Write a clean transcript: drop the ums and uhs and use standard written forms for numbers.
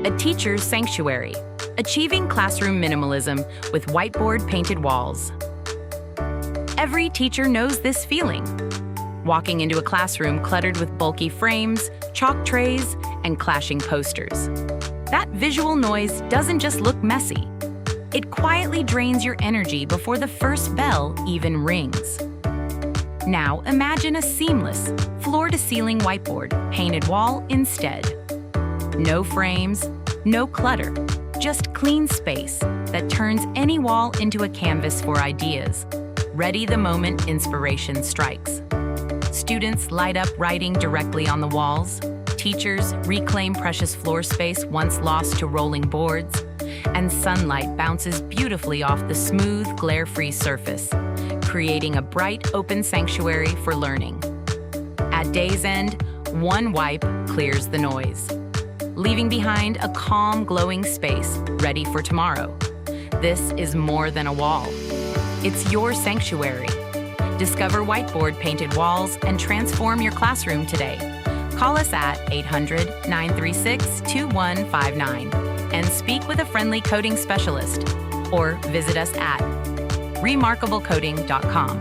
A teacher's sanctuary, achieving classroom minimalism with whiteboard painted walls. Every teacher knows this feeling. Walking into a classroom cluttered with bulky frames, chalk trays, and clashing posters. That visual noise doesn't just look messy. It quietly drains your energy before the first bell even rings. Now imagine a seamless, floor-to-ceiling whiteboard painted wall instead. No frames, no clutter, just clean space that turns any wall into a canvas for ideas, ready the moment inspiration strikes. Students light up writing directly on the walls, teachers reclaim precious floor space once lost to rolling boards, and sunlight bounces beautifully off the smooth, glare-free surface, creating a bright, open sanctuary for learning. At day's end, one wipe clears the noise, leaving behind a calm, glowing space ready for tomorrow. This is more than a wall. It's your sanctuary. Discover whiteboard painted walls and transform your classroom today. Call us at 800-936-2159 and speak with a friendly coding specialist, or visit us at remarkablecoding.com.